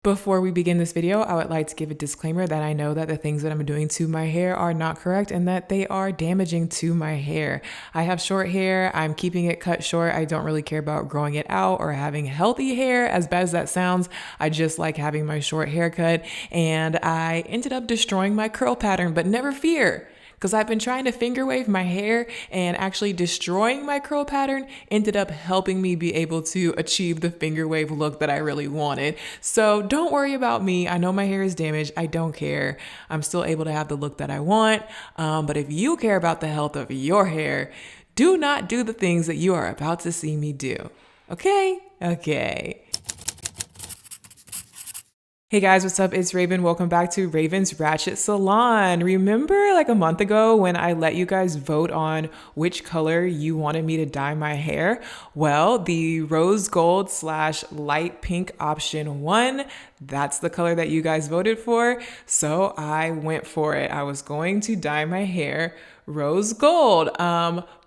Before we begin this video, I would like to give a disclaimer that I know that the things that I'm doing to my hair are not correct and that they are damaging to my hair. I have short hair. I'm keeping it cut short. I don't really care about growing it out or having healthy hair. As bad as that sounds, I just like having my short haircut, and I ended up destroying my curl pattern, but never fear, because I've been trying to finger wave my hair, and actually destroying my curl pattern ended up helping me be able to achieve the finger wave look that I really wanted. So don't worry about me. I know my hair is damaged. I don't care. I'm still able to have the look that I want. But if you care about the health of your hair, do not do the things that you are about to see me do. Okay? Okay. Hey guys, what's up? It's Raven. Welcome back to Raven's Ratchet Salon. Remember like a month ago when I let you guys vote on which color you wanted me to dye my hair? Well, the rose gold / light pink option won. That's the color that you guys voted for. So I went for it. I was going to dye my hair rose gold.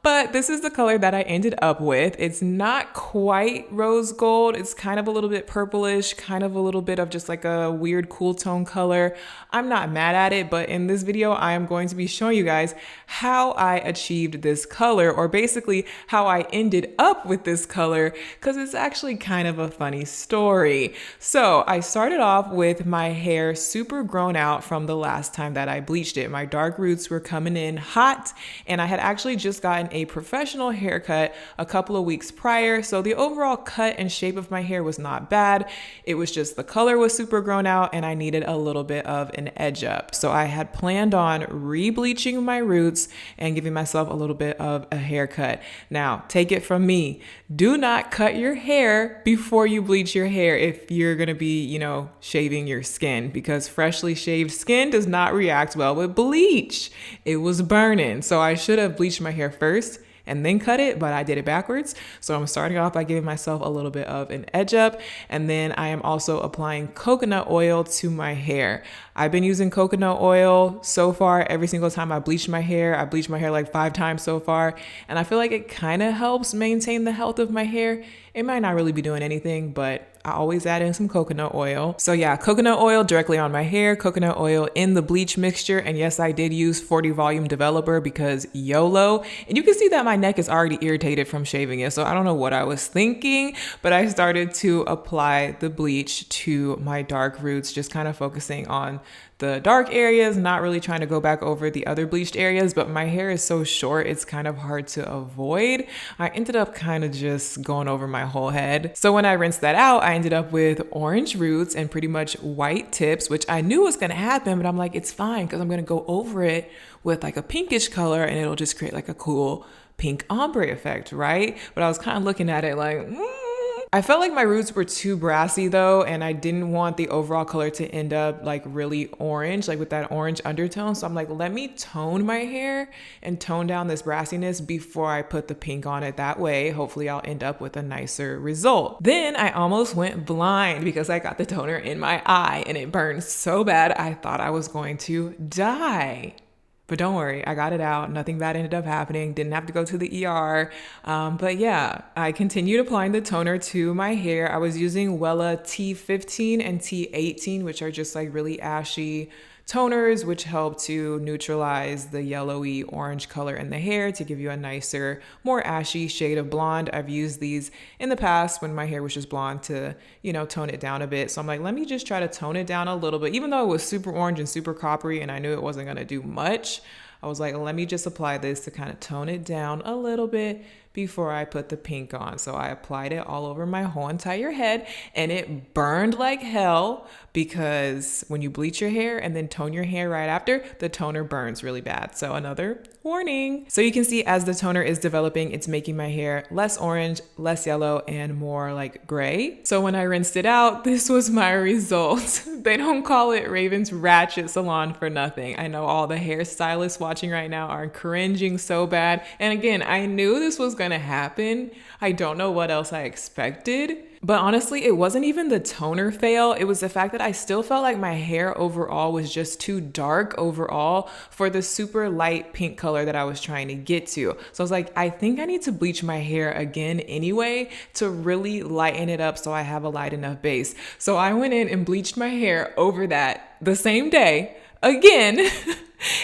But this is the color that I ended up with. It's not quite rose gold. It's kind of a little bit purplish, kind of a little bit of just like a weird cool tone color. I'm not mad at it, but in this video, I am going to be showing you guys how I achieved this color, or basically how I ended up with this color, because it's actually kind of a funny story. So I started off with my hair super grown out from the last time that I bleached it. My dark roots were coming in hot, and I had actually just gotten a professional haircut a couple of weeks prior. So the overall cut and shape of my hair was not bad. It was just the color was super grown out and I needed a little bit of an edge up. So I had planned on re-bleaching my roots and giving myself a little bit of a haircut. Now, take it from me. Do not cut your hair before you bleach your hair if you're going to be, shaving your skin, because freshly shaved skin does not react well with bleach. It was burning. So I should have bleached my hair first and then cut it, but I did it backwards. So I'm starting off by giving myself a little bit of an edge up, and then I am also applying coconut oil to my hair. I've been using coconut oil so far every single time I bleach my hair. I bleached my hair like 5 times so far, and I feel like it kind of helps maintain the health of my hair. It might not really be doing anything, but I always add in some coconut oil. So yeah, coconut oil directly on my hair, coconut oil in the bleach mixture. And yes, I did use 40 volume developer because YOLO. And you can see that my neck is already irritated from shaving it. So I don't know what I was thinking, but I started to apply the bleach to my dark roots, just kind of focusing on the dark areas, not really trying to go back over the other bleached areas, but my hair is so short, it's kind of hard to avoid. I ended up kind of just going over my whole head. So when I rinsed that out, I ended up with orange roots and pretty much white tips, which I knew was gonna happen, but I'm like, it's fine, because I'm gonna go over it with like a pinkish color and it'll just create like a cool pink ombre effect, right? But I was kind of looking at it like, I felt like my roots were too brassy though, and I didn't want the overall color to end up like really orange, like with that orange undertone. So I'm like, let me tone my hair and tone down this brassiness before I put the pink on it. That way, hopefully I'll end up with a nicer result. Then I almost went blind because I got the toner in my eye and it burned so bad I thought I was going to die. But don't worry, I got it out. Nothing bad ended up happening. Didn't have to go to the ER. But yeah, I continued applying the toner to my hair. I was using Wella T15 and T18, which are just like really ashy toners, which help to neutralize the yellowy orange color in the hair to give you a nicer, more ashy shade of blonde. I've used these in the past when my hair was just blonde to, tone it down a bit. So I'm like, let me just try to tone it down a little bit. Even though it was super orange and super coppery and I knew it wasn't going to do much, I was like, let me just apply this to kind of tone it down a little bit before I put the pink on. So I applied it all over my whole entire head, and it burned like hell, because when you bleach your hair and then tone your hair right after, the toner burns really bad. So another warning. So you can see as the toner is developing, it's making my hair less orange, less yellow, and more like gray. So when I rinsed it out, this was my result. They don't call it Raven's Ratchet Salon for nothing. I know all the hairstylists watching right now are cringing so bad. And again, I knew this was gonna happen. I don't know what else I expected. But honestly, it wasn't even the toner fail. It was the fact that I still felt like my hair overall was just too dark overall for the super light pink color that I was trying to get to. So I was like, I think I need to bleach my hair again anyway to really lighten it up so I have a light enough base. So I went in and bleached my hair over that the same day again.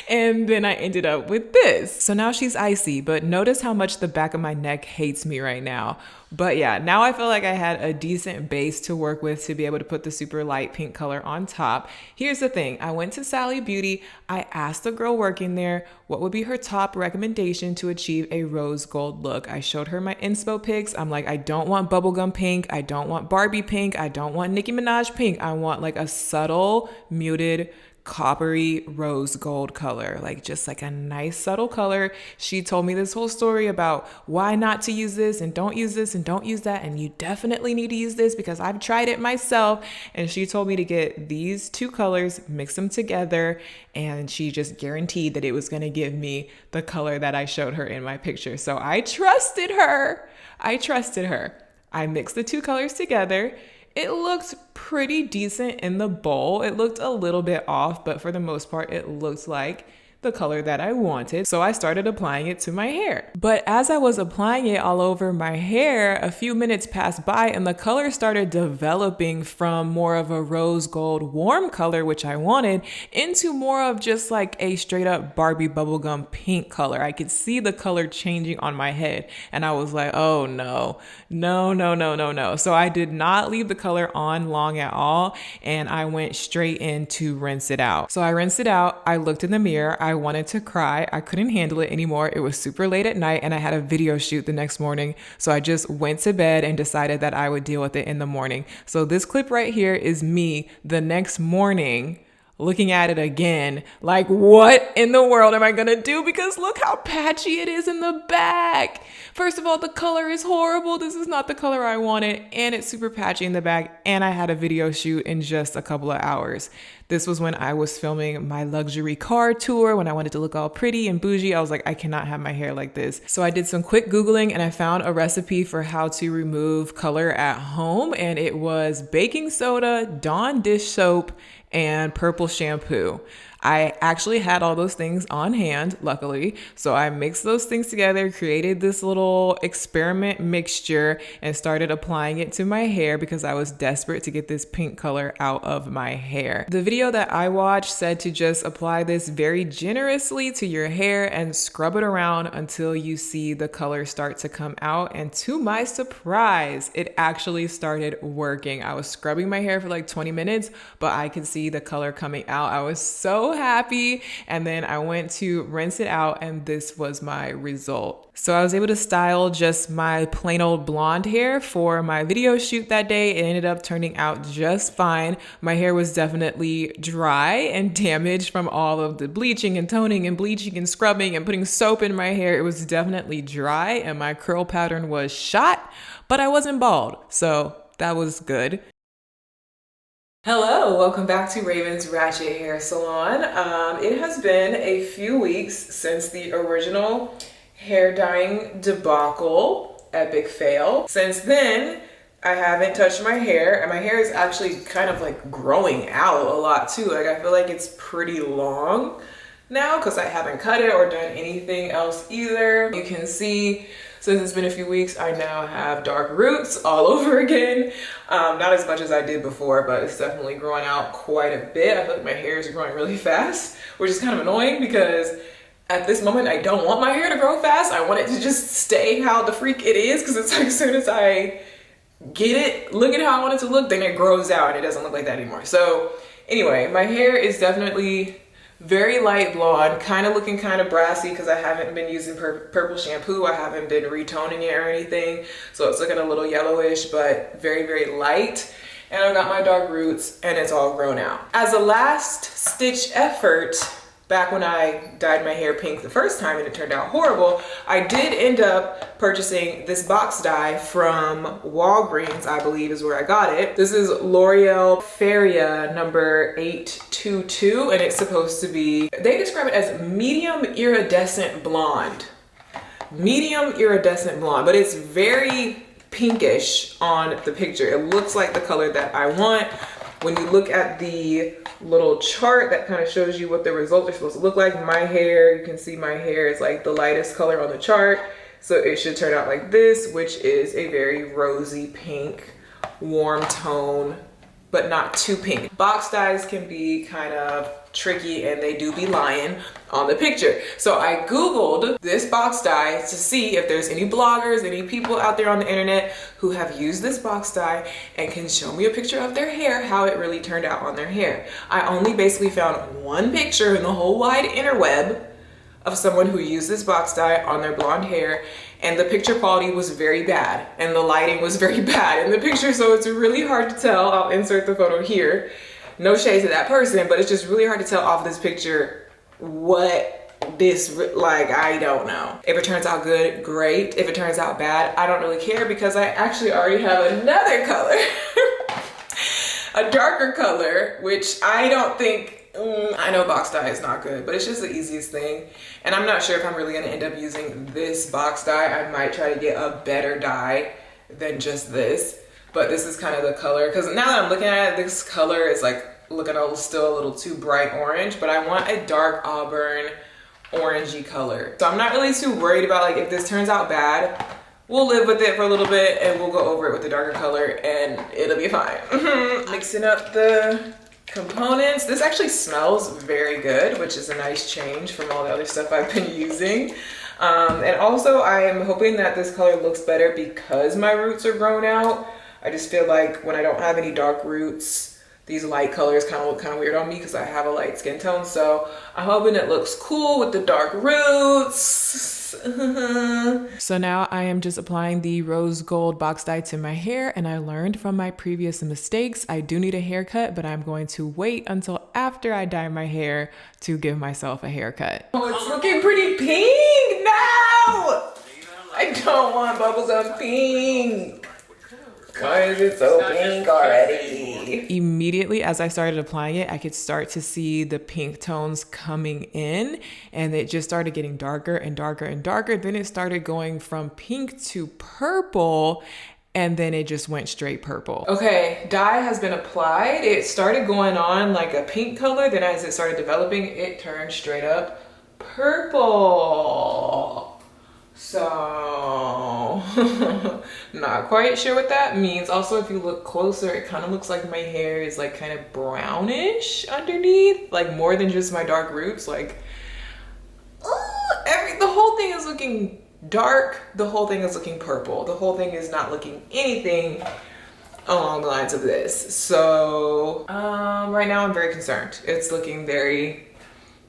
And then I ended up with this. So now she's icy, but notice how much the back of my neck hates me right now. But yeah, now I feel like I had a decent base to work with to be able to put the super light pink color on top. Here's the thing. I went to Sally Beauty. I asked the girl working there what would be her top recommendation to achieve a rose gold look. I showed her my inspo pics. I'm like, I don't want bubblegum pink. I don't want Barbie pink. I don't want Nicki Minaj pink. I want like a subtle, muted, coppery rose gold color, like just like a nice subtle color. She told me this whole story about why not to use this and don't use this and don't use that, and you definitely need to use this because I've tried it myself. And she told me to get these two colors, mix them together, and she just guaranteed that it was going to give me the color that I showed her in my picture. So I trusted her. I mixed the two colors together. It looked pretty decent in the bowl. It looked a little bit off, but for the most part, it looked like the color that I wanted. So I started applying it to my hair. But as I was applying it all over my hair, a few minutes passed by and the color started developing from more of a rose gold warm color, which I wanted, into more of just like a straight up Barbie bubblegum pink color. I could see the color changing on my head and I was like, oh no. So I did not leave the color on long at all and I went straight in to rinse it out. So I rinsed it out. I looked in the mirror. I wanted to cry. I couldn't handle it anymore. It was super late at night and I had a video shoot the next morning. So I just went to bed and decided that I would deal with it in the morning. So this clip right here is me the next morning looking at it again, like what in the world am I gonna do? Because look how patchy it is in the back. First of all, the color is horrible. This is not the color I wanted, and it's super patchy in the back, and I had a video shoot in just a couple of hours. This was when I was filming my luxury car tour, when I wanted to look all pretty and bougie. I was like, I cannot have my hair like this. So I did some quick Googling and I found a recipe for how to remove color at home, and it was baking soda, Dawn dish soap, and purple shampoo. I actually had all those things on hand, luckily. So I mixed those things together, created this little experiment mixture, and started applying it to my hair because I was desperate to get this pink color out of my hair. The video that I watched said to just apply this very generously to your hair and scrub it around until you see the color start to come out. And to my surprise, it actually started working. I was scrubbing my hair for like 20 minutes, but I could see the color coming out. I was so happy. And then I went to rinse it out and this was my result. So I was able to style just my plain old blonde hair for my video shoot that day. It ended up turning out just fine. My hair was definitely dry and damaged from all of the bleaching and toning and bleaching and scrubbing and putting soap in my hair. It was definitely dry and my curl pattern was shot, but I wasn't bald. So that was good. Hello, welcome back to Raven's Ratchet Hair Salon. It has been a few weeks since the original hair dyeing debacle, epic fail. Since then, I haven't touched my hair, and my hair is actually kind of like growing out a lot too. Like I feel like it's pretty long now because I haven't cut it or done anything else either. You can see, since it's been a few weeks, I now have dark roots all over again. Not as much as I did before, but it's definitely growing out quite a bit. I feel like my hair is growing really fast, which is kind of annoying because at this moment, I don't want my hair to grow fast. I want it to just stay how the freak it is, because it's like as soon as I get it, look at how I want it to look, then it grows out and it doesn't look like that anymore. So anyway, my hair is definitely very light blonde, kind of looking kind of brassy because I haven't been using purple shampoo. I haven't been retoning it or anything. So it's looking a little yellowish, but very, very light. And I've got my dark roots and it's all grown out. As a last stitch effort, back when I dyed my hair pink the first time and it turned out horrible, I did end up purchasing this box dye from Walgreens, I believe is where I got it. This is L'Oreal Feria number 822, and it's supposed to be, they describe it as medium iridescent blonde. medium iridescent blonde, but it's very pinkish on the picture. It looks like the color that I want. When you look at the little chart that kind of shows you what the results are supposed to look like, my hair, you can see my hair is like the lightest color on the chart. So it should turn out like this, which is a very rosy pink, warm tone, but not too pink. Box dyes can be kind of tricky and they do be lying on the picture. So I Googled this box dye to see if there's any bloggers, any people out there on the internet who have used this box dye and can show me a picture of their hair, how it really turned out on their hair. I only basically found one picture in the whole wide interweb of someone who used this box dye on their blonde hair, and the picture quality was very bad and the lighting was very bad in the picture, so it's really hard to tell. I'll insert the photo here. No shade to that person, but it's just really hard to tell off this picture what this, like, I don't know. If it turns out good, great. If it turns out bad, I don't really care because I actually already have another color, a darker color, which I don't think, I know box dye is not good, but it's just the easiest thing. And I'm not sure if I'm really gonna end up using this box dye. I might try to get a better dye than just this. But this is kind of the color, because now that I'm looking at it, this color is like looking still a little too bright orange, but I want a dark auburn orangey color. So I'm not really too worried about, like, if this turns out bad, we'll live with it for a little bit and we'll go over it with the darker color and it'll be fine. Mixing up the components. This actually smells very good, which is a nice change from all the other stuff I've been using. And also I am hoping that this color looks better because my roots are grown out. I just feel like when I don't have any dark roots, these light colors kind of look kind of weird on me because I have a light skin tone. So I'm hoping it looks cool with the dark roots. So now I am just applying the rose gold box dye to my hair, and I learned from my previous mistakes, I do need a haircut, but I'm going to wait until after I dye my hair to give myself a haircut. Oh, it's looking pretty pink now! I don't want bubblegum pink. Why is it so pink already? Immediately as I started applying it, I could start to see the pink tones coming in, and it just started getting darker and darker and darker. Then it started going from pink to purple, and then it just went straight purple. Okay, dye has been applied. It started going on like a pink color. Then as it started developing, it turned straight up purple. So, not quite sure what that means. Also, if you look closer, it kind of looks like my hair is like kind of brownish underneath, like more than just my dark roots. Like, the whole thing is looking dark. The whole thing is looking purple. The whole thing is not looking anything along the lines of this. So, right now I'm very concerned. It's looking very,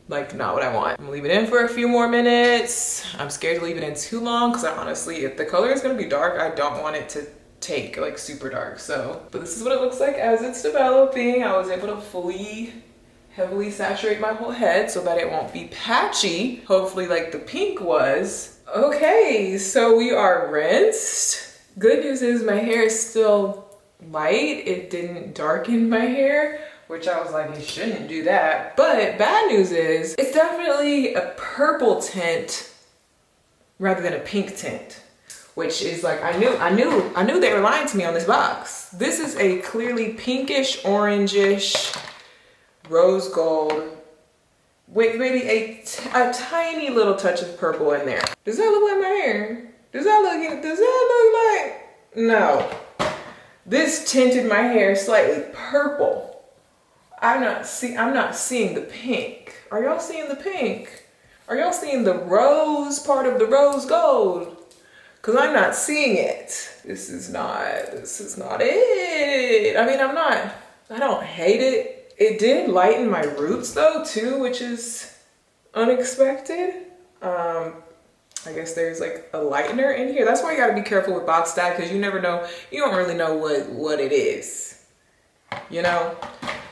like, not what I want. I'm gonna leave it in for a few more minutes. I'm scared to leave it in too long because I honestly, if the color is gonna be dark, I don't want it to take like super dark. So, but this is what it looks like as it's developing. I was able to fully, heavily saturate my whole head so that it won't be patchy, hopefully like the pink was. Okay, so we are rinsed. Good news is my hair is still light. It didn't darken my hair, which I was like, it shouldn't do that. But bad news is it's definitely a purple tint rather than a pink tint, which is like, I knew they were lying to me on this box. This is a clearly pinkish, orangish, rose gold with maybe a tiny little touch of purple in there. Does that look like my hair? Does that look like, no. This tinted my hair slightly purple. I'm not seeing the pink. Are y'all seeing the pink? Are y'all seeing the rose part of the rose gold? Cause I'm not seeing it. This is not it. I mean, I don't hate it. It did lighten my roots though too, which is unexpected. I guess there's like a lightener in here. That's why you gotta be careful with box dye, because you never know, you don't really know what it is, you know?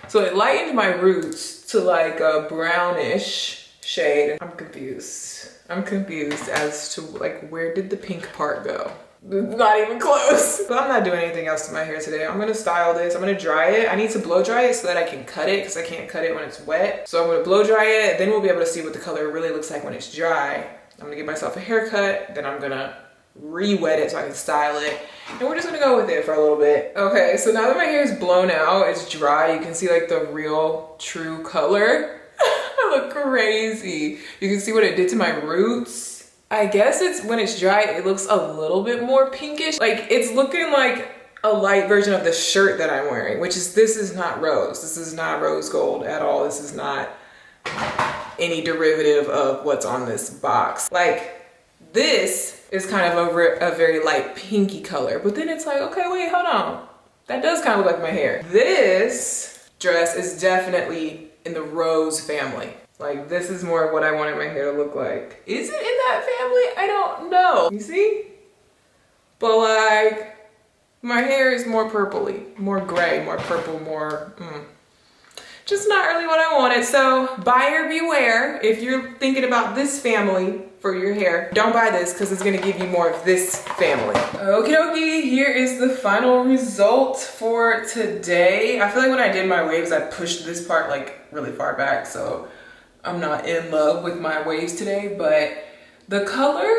So it lightened my roots to like a brownish shade. I'm confused. I'm confused as to like, where did the pink part go? Not even close. But I'm not doing anything else to my hair today. I'm gonna style this. I'm gonna dry it. I need to blow dry it so that I can cut it, because I can't cut it when it's wet. So I'm gonna blow dry it. Then we'll be able to see what the color really looks like when it's dry. I'm gonna give myself a haircut, then I'm gonna re-wet it so I can style it. And we're just gonna go with it for a little bit. Okay, so now that my hair is blown out, it's dry, you can see like the real true color. I look crazy. You can see what it did to my roots. I guess it's when it's dry, it looks a little bit more pinkish. Like it's looking like a light version of the shirt that I'm wearing, which is, this is not rose. This is not rose gold at all. This is not any derivative of what's on this box. Like this is kind of a very light pinky color, but then it's like, okay, wait, hold on. That does kind of look like my hair. This dress is definitely in the rose family. Like this is more of what I wanted my hair to look like. Is it in that family? I don't know. You see? But like, my hair is more purpley, more gray, more purple, more, just not really what I wanted. So buyer beware. If you're thinking about this family for your hair, don't buy this because it's gonna give you more of this family. Okie dokie, here is the final result for today. I feel like when I did my waves, I pushed this part like really far back, so I'm not in love with my waves today, but the color,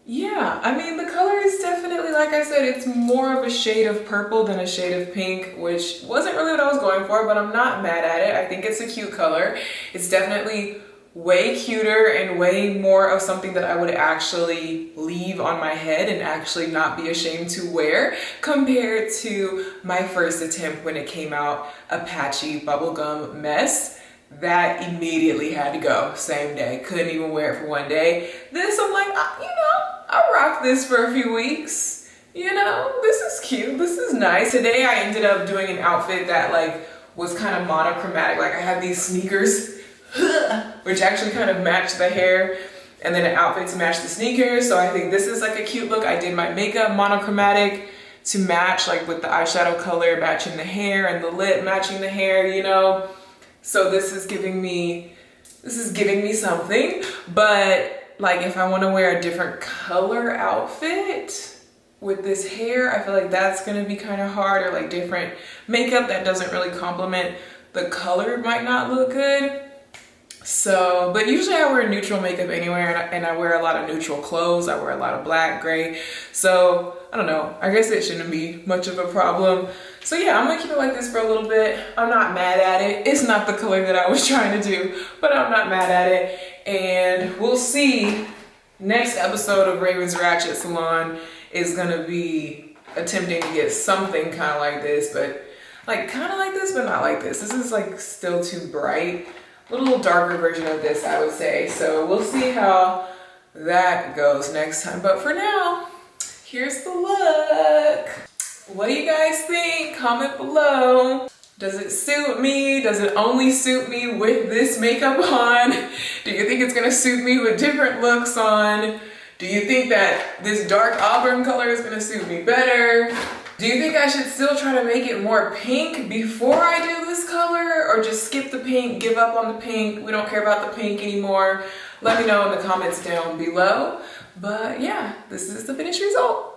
yeah, I mean, the color is definitely, like I said, it's more of a shade of purple than a shade of pink, which wasn't really what I was going for, but I'm not mad at it. I think it's a cute color. It's definitely way cuter and way more of something that I would actually leave on my head and actually not be ashamed to wear compared to my first attempt when it came out, a patchy bubblegum mess. That immediately had to go, same day. Couldn't even wear it for one day. This, I'm like, you know, I'll rock this for a few weeks. You know, this is cute, this is nice. Today I ended up doing an outfit that like was kind of monochromatic. Like I had these sneakers, which actually kind of matched the hair, and then an outfit to match the sneakers. So I think this is like a cute look. I did my makeup monochromatic to match, like with the eyeshadow color matching the hair and the lip matching the hair, you know. So this is giving me something, but like if I want to wear a different color outfit with this hair, I feel like that's gonna be kind of hard, or like different makeup that doesn't really complement the color might not look good. So, but usually I wear neutral makeup anywhere, and I wear a lot of neutral clothes. I wear a lot of black, gray. So I don't know, I guess it shouldn't be much of a problem. So yeah, I'm gonna keep it like this for a little bit. I'm not mad at it. It's not the color that I was trying to do, but I'm not mad at it. And we'll see. Next episode of Raven's Ratchet Salon is gonna be attempting to get something kind of like this, but like kind of like this, but not like this. This is like still too bright. A little darker version of this, I would say. So we'll see how that goes next time. But for now, here's the look. What do you guys think? Comment below. Does it suit me? Does it only suit me with this makeup on? Do you think it's gonna suit me with different looks on? Do you think that this dark auburn color is gonna suit me better? Do you think I should still try to make it more pink before I do this color, or just skip the pink, give up on the pink? We don't care about the pink anymore. Let me know in the comments down below. But yeah, this is the finished result.